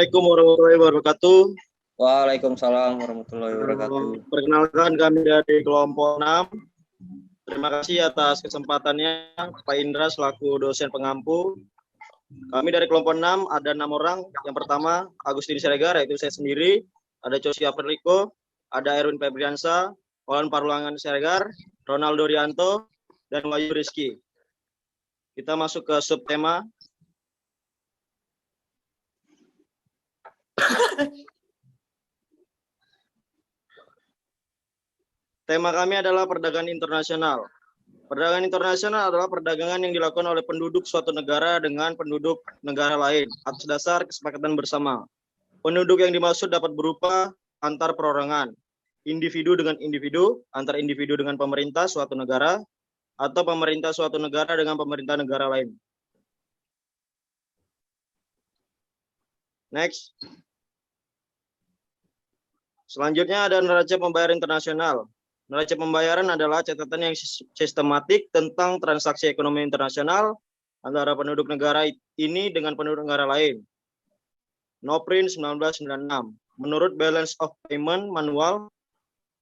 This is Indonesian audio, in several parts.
Assalamualaikum warahmatullahi wabarakatuh. Waalaikumsalam warahmatullahi wabarakatuh. Perkenalkan kami dari kelompok 6. Terima kasih atas kesempatannya Pak Indra selaku dosen pengampu. Kami dari kelompok 6 ada 6 orang. Yang pertama Agustin Siregar, yaitu saya sendiri. Ada Cosi Apriko, ada Erwin Febriansa, Olan Parulangan Siregar, Ronaldo Rianto, dan Wahyu Rizky. Kita masuk ke subtema. Tema kami adalah perdagangan internasional. Perdagangan internasional adalah perdagangan yang dilakukan oleh penduduk suatu negara dengan penduduk negara lain atas dasar kesepakatan bersama. Penduduk yang dimaksud dapat berupa antar perorangan, individu dengan individu, antar individu dengan pemerintah suatu negara, atau pemerintah suatu negara dengan pemerintah negara lain. Next. Selanjutnya ada neraca pembayaran internasional. Neraca pembayaran adalah catatan yang sistematik tentang transaksi ekonomi internasional antara penduduk negara ini dengan penduduk negara lain. No-Print 1996. Menurut Balance of Payment Manual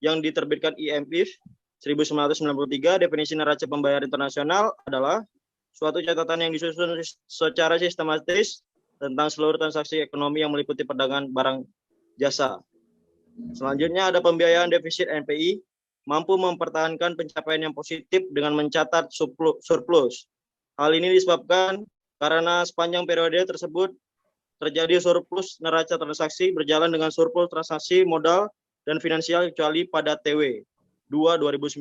yang diterbitkan IMF 1993, definisi neraca pembayaran internasional adalah suatu catatan yang disusun secara sistematis tentang seluruh transaksi ekonomi yang meliputi perdagangan barang jasa. Selanjutnya ada pembiayaan defisit NPI, mampu mempertahankan pencapaian yang positif dengan mencatat surplus. Hal ini disebabkan karena sepanjang periode tersebut terjadi surplus neraca transaksi berjalan dengan surplus transaksi modal dan finansial kecuali pada TW 2009.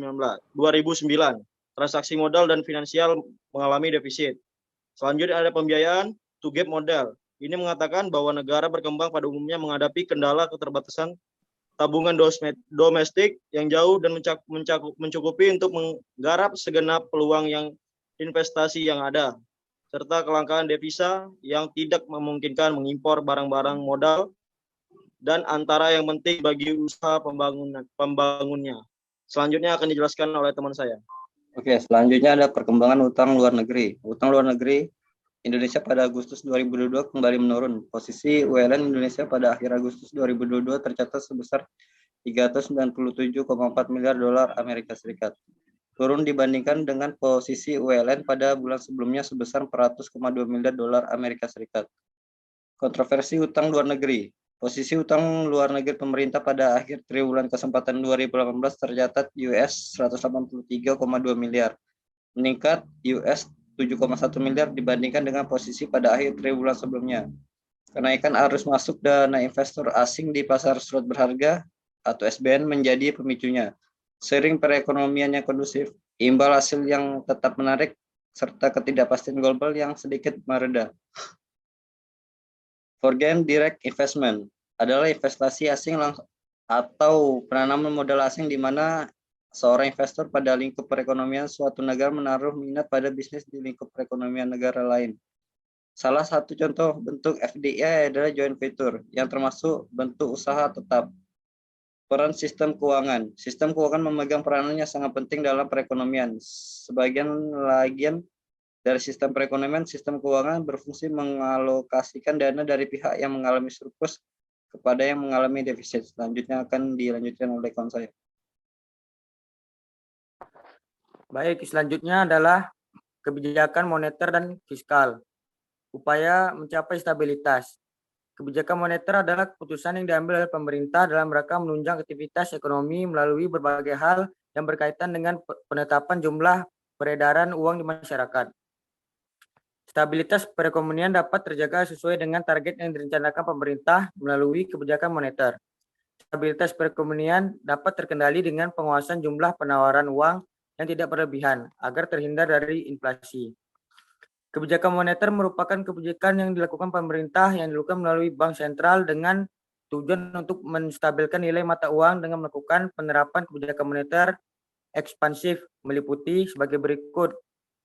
Transaksi modal dan finansial mengalami defisit. Selanjutnya ada pembiayaan to gap model. Ini mengatakan bahwa negara berkembang pada umumnya menghadapi kendala keterbatasan tabungan domestik yang jauh dan mencukupi untuk menggarap segenap peluang yang investasi yang ada, serta kelangkaan devisa yang tidak memungkinkan mengimpor barang-barang modal dan antara yang penting bagi usaha pembangunnya. Selanjutnya akan dijelaskan oleh teman saya. Oke, selanjutnya ada perkembangan utang luar negeri. Utang luar negeri Indonesia pada Agustus 2022 kembali menurun. Posisi ULN Indonesia pada akhir Agustus 2022 tercatat sebesar 397,4 miliar dolar Amerika Serikat. Turun dibandingkan dengan posisi ULN pada bulan sebelumnya sebesar 400,2 miliar dolar Amerika Serikat. Kontroversi utang luar negeri. Posisi utang luar negeri pemerintah pada akhir triwulan kesempatan 2018 tercatat US 183,2 miliar, meningkat US 7,1 miliar dibandingkan dengan posisi pada akhir triwulan sebelumnya. Kenaikan arus masuk dana investor asing di pasar surat berharga atau SBN menjadi pemicunya. Seiring perekonomian yang kondusif, imbal hasil yang tetap menarik, serta ketidakpastian global yang sedikit mereda. Foreign direct investment adalah investasi asing atau penanaman modal asing di mana seorang investor pada lingkup perekonomian suatu negara menaruh minat pada bisnis di lingkup perekonomian negara lain. Salah satu contoh bentuk FDI adalah joint venture yang termasuk bentuk usaha tetap. Peran sistem keuangan. Sistem keuangan memegang peranannya sangat penting dalam perekonomian. Sebagian dari sistem perekonomian, sistem keuangan berfungsi mengalokasikan dana dari pihak yang mengalami surplus kepada yang mengalami defisit. Selanjutnya akan dilanjutkan oleh kawan saya. Baik, selanjutnya adalah kebijakan moneter dan fiskal. Upaya mencapai stabilitas. Kebijakan moneter adalah keputusan yang diambil oleh pemerintah dalam rangka menunjang aktivitas ekonomi melalui berbagai hal yang berkaitan dengan penetapan jumlah peredaran uang di masyarakat. Stabilitas perekonomian dapat terjaga sesuai dengan target yang direncanakan pemerintah melalui kebijakan moneter. Stabilitas perekonomian dapat terkendali dengan penguasaan jumlah penawaran uang yang tidak berlebihan agar terhindar dari inflasi. Kebijakan moneter merupakan kebijakan yang dilakukan pemerintah yang dilakukan melalui bank sentral dengan tujuan untuk menstabilkan nilai mata uang dengan melakukan penerapan kebijakan moneter ekspansif meliputi sebagai berikut.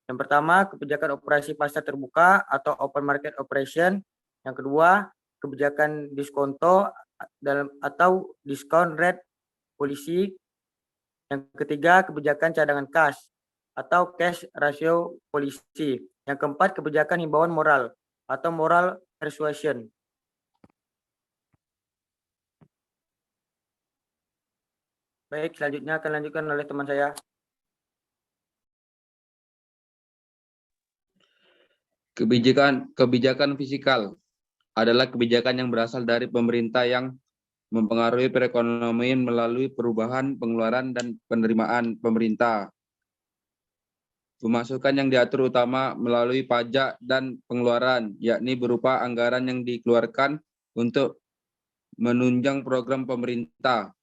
Yang pertama, kebijakan operasi pasar terbuka atau open market operation. Yang kedua, kebijakan diskonto atau discount rate policy. Yang ketiga, kebijakan cadangan kas atau cash ratio policy. Yang keempat, kebijakan himbauan moral atau moral persuasion. Baik, selanjutnya akan lanjutkan oleh teman saya. Kebijakan fiskal adalah kebijakan yang berasal dari pemerintah yang mempengaruhi perekonomian melalui perubahan pengeluaran dan penerimaan pemerintah. Pemasukan yang diatur utama melalui pajak dan pengeluaran, yakni berupa anggaran yang dikeluarkan untuk menunjang program pemerintah.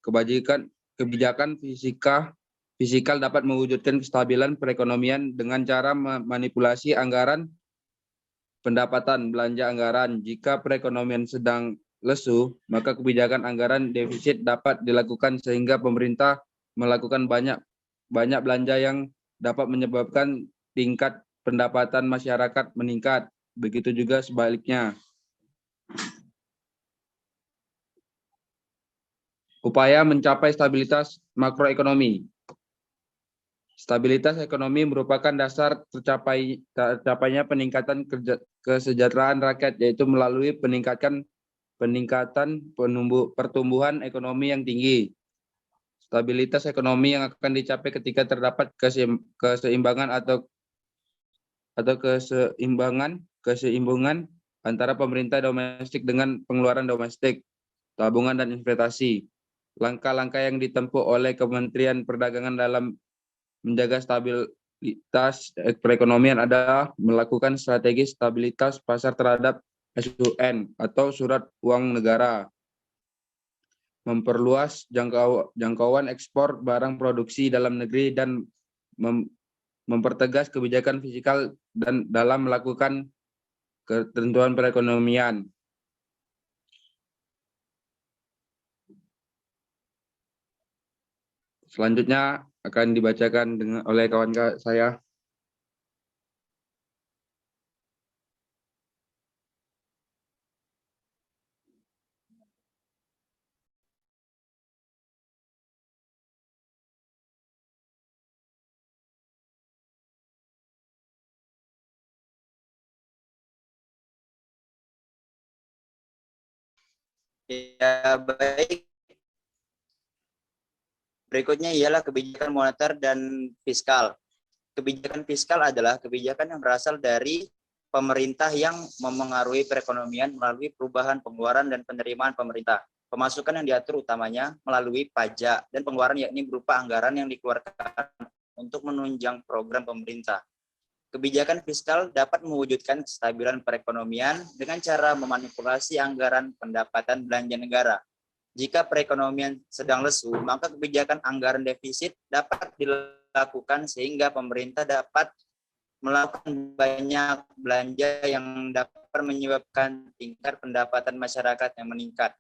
Kebijakan fiskal dapat mewujudkan kestabilan perekonomian dengan cara memanipulasi anggaran pendapatan belanja anggaran. Jika perekonomian sedang lesu, maka kebijakan anggaran defisit dapat dilakukan sehingga pemerintah melakukan banyak belanja yang dapat menyebabkan tingkat pendapatan masyarakat meningkat. Begitu juga sebaliknya. Upaya mencapai stabilitas makroekonomi. Stabilitas ekonomi merupakan dasar tercapainya peningkatan kesejahteraan rakyat, yaitu melalui peningkatan pertumbuhan ekonomi yang tinggi. Stabilitas ekonomi yang akan dicapai ketika terdapat keseimbangan antara pemerintah domestik dengan pengeluaran domestik, tabungan dan investasi. Langkah-langkah yang ditempuh oleh Kementerian Perdagangan dalam menjaga stabilitas perekonomian adalah melakukan strategi stabilitas pasar terhadap SUN atau surat uang negara, memperluas jangkauan ekspor barang produksi dalam negeri, dan mempertegas kebijakan fiskal dan dalam melakukan ketentuan perekonomian. Selanjutnya akan dibacakan oleh kawan saya. Ya, baik. Berikutnya ialah kebijakan moneter dan fiskal. Kebijakan fiskal adalah kebijakan yang berasal dari pemerintah yang memengaruhi perekonomian melalui perubahan pengeluaran dan penerimaan pemerintah. Pemasukan yang diatur utamanya melalui pajak dan pengeluaran, yakni berupa anggaran yang dikeluarkan untuk menunjang program pemerintah. Kebijakan fiskal dapat mewujudkan kestabilan perekonomian dengan cara memanipulasi anggaran pendapatan belanja negara. Jika perekonomian sedang lesu, maka kebijakan anggaran defisit dapat dilakukan sehingga pemerintah dapat melakukan banyak belanja yang dapat menyebabkan tingkat pendapatan masyarakat yang meningkat.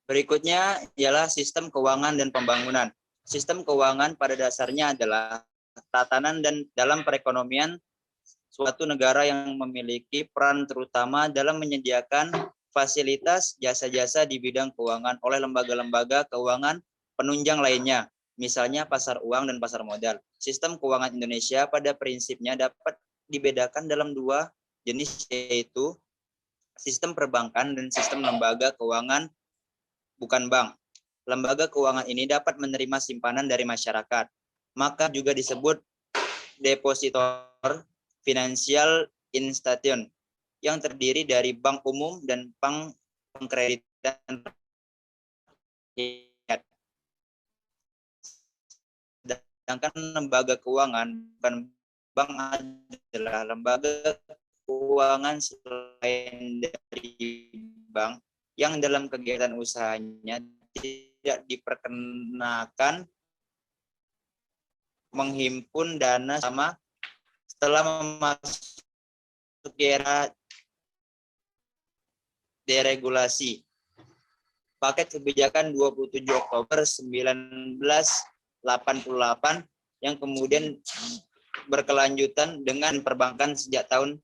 Berikutnya ialah sistem keuangan dan pembangunan. Sistem keuangan pada dasarnya adalah tatanan dan dalam perekonomian suatu negara yang memiliki peran terutama dalam menyediakan fasilitas jasa-jasa di bidang keuangan oleh lembaga-lembaga keuangan penunjang lainnya, misalnya pasar uang dan pasar modal. Sistem keuangan Indonesia pada prinsipnya dapat dibedakan dalam dua jenis, yaitu sistem perbankan dan sistem lembaga keuangan bukan bank. Lembaga keuangan ini dapat menerima simpanan dari masyarakat, maka juga disebut depositor financial institution yang terdiri dari bank umum dan bank pengkreditan rakyat. Sedangkan lembaga keuangan bukan bank adalah lembaga keuangan selain dari bank yang dalam kegiatan usahanya tidak diperkenakan menghimpun dana sama setelah memasuki era deregulasi. Paket kebijakan 27 Oktober 1988 yang kemudian berkelanjutan dengan perbankan sejak tahun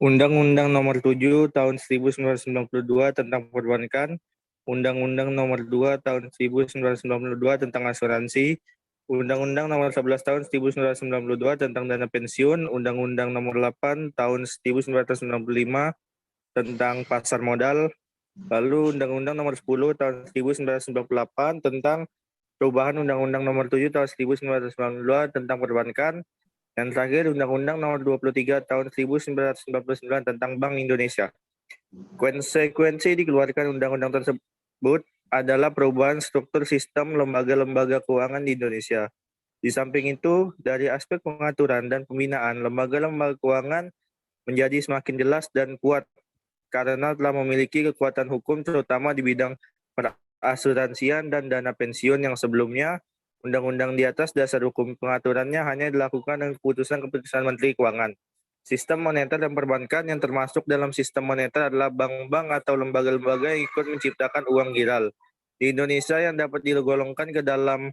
Undang-Undang Nomor 7 Tahun 1992 tentang Perbankan, Undang-Undang Nomor 2 Tahun 1992 tentang Asuransi, Undang-Undang Nomor 11 Tahun 1992 tentang Dana Pensiun, Undang-Undang Nomor 8 Tahun 1995 tentang Pasar Modal, lalu Undang-Undang Nomor 10 Tahun 1998 tentang perubahan Undang-Undang Nomor 7 Tahun 1992 tentang Perbankan, yang terakhir, Undang-Undang Nomor 23 Tahun 1999 tentang Bank Indonesia. Konsekuensi dikeluarkan undang-undang tersebut adalah perubahan struktur sistem lembaga-lembaga keuangan di Indonesia. Di samping itu, dari aspek pengaturan dan pembinaan, lembaga-lembaga keuangan menjadi semakin jelas dan kuat karena telah memiliki kekuatan hukum terutama di bidang perasuransian dan dana pensiun yang sebelumnya undang-undang di atas dasar hukum pengaturannya hanya dilakukan dengan keputusan Menteri Keuangan. Sistem moneter dan perbankan yang termasuk dalam sistem moneter adalah bank-bank atau lembaga-lembaga yang ikut menciptakan uang giral. Di Indonesia yang dapat digolongkan ke dalam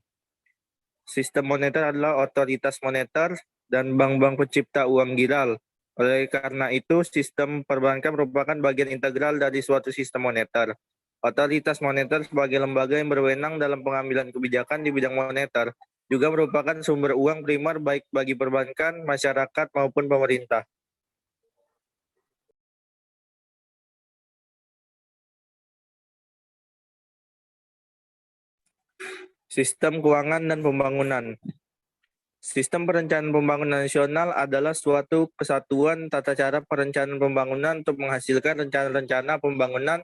sistem moneter adalah otoritas moneter dan bank-bank pencipta uang giral. Oleh karena itu, sistem perbankan merupakan bagian integral dari suatu sistem moneter. Otoritas moneter sebagai lembaga yang berwenang dalam pengambilan kebijakan di bidang moneter juga merupakan sumber uang primer baik bagi perbankan, masyarakat, maupun pemerintah. Sistem keuangan dan pembangunan. Sistem perencanaan pembangunan nasional adalah suatu kesatuan tata cara perencanaan pembangunan untuk menghasilkan rencana-rencana pembangunan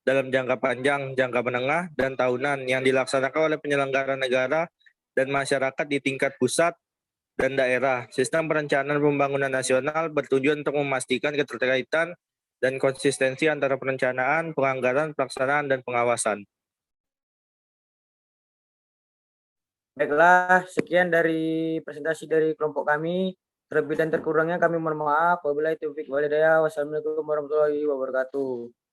dalam jangka panjang, jangka menengah, dan tahunan yang dilaksanakan oleh penyelenggara negara dan masyarakat di tingkat pusat dan daerah. Sistem perencanaan pembangunan nasional bertujuan untuk memastikan keterkaitan dan konsistensi antara perencanaan, penganggaran, pelaksanaan, dan pengawasan. Baiklah, sekian dari presentasi dari kelompok kami. Terlebih dan terkurangnya kami mohon maaf. Wabillahi taufiq wal hidayah. Wassalamualaikum warahmatullahi wabarakatuh.